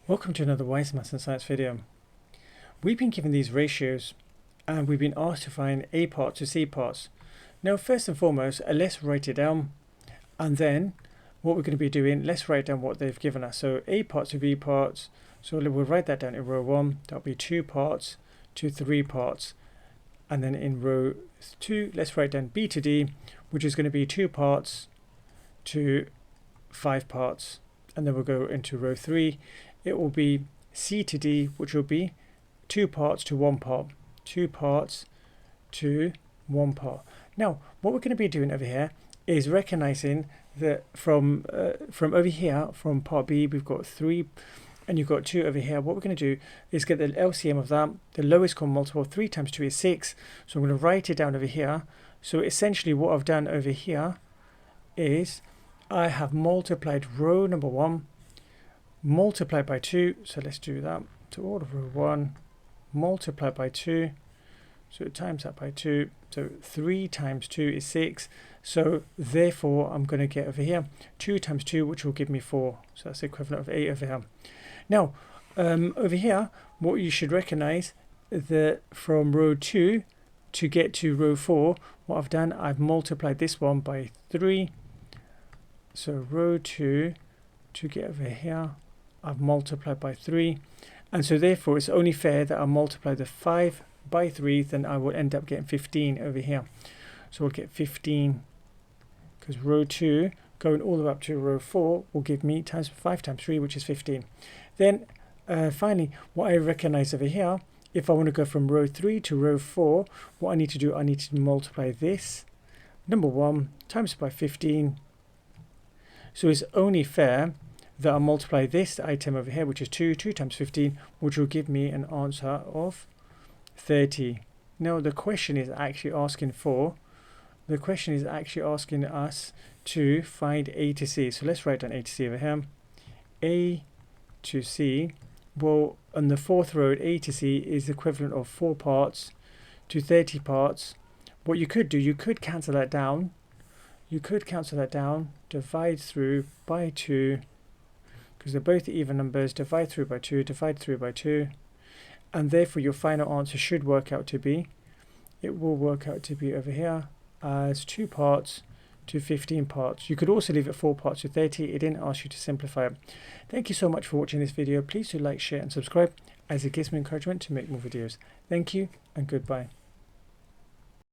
Welcome to another Wise Maths and Science video. We've been given these ratios and we've been asked to find A parts to C parts. Now first and foremost, let's write it down, and then what we're going to be doing, let's write down what they've given us. So A parts to B parts, so we'll write that down in row 1, that'll be 2 parts to 3 parts. And then in row 2, let's write down B to D, which is going to be 2 parts to 5 parts. And then we'll go into row 3. It will be C to D, which will be 2 parts to 1 part. 2 parts to 1 part. Now, what we're going to be doing over here is recognizing that from over here, from part B, we've got 3, and you've got 2 over here. What we're going to do is get the LCM of that. The lowest common multiple, 3 times 2 is 6. So I'm going to write it down over here. So essentially what I've done over here is I have multiplied row number 1 multiplied by 2, so let's do that. So all of row 1 multiplied by 2, so times that by 2, so 3 times 2 is 6, so therefore I'm going to get over here 2 times 2, which will give me 4, so that's the equivalent of 8 over here. Now over here what you should recognize that from row 2 to get to row 4, what I've done, I've multiplied this one by 3, so row 2 to get over here I've multiplied by 3, and so therefore it's only fair that I multiply the 5 by 3, then I will end up getting 15 over here. So we'll get 15 because row 2 going all the way up to row 4 will give me 5 times 3, which is 15. Then finally what I recognize over here, if I want to go from row 3 to row 4, what I need to do, I need to multiply this number 1 times by 15. So it's only fair that I multiply this item over here, which is 2 times 15, which will give me an answer of 30. Now the question is actually asking us to find A to C. So let's write down A to C over here. A to C, well, on the 4th row, A to C is the equivalent of 4 parts to 30 parts. What you could do, you could cancel that down. Divide through by 2, because they're both even numbers. Divide through by 2, divide through by 2, and therefore your final answer should work out to be, it will work out to be over here as 2 parts to 15 parts. You could also leave it 4 parts to 30. It didn't ask you to simplify it. Thank you so much for watching this video. Please do like, share and subscribe, as it gives me encouragement to make more videos. Thank you and goodbye.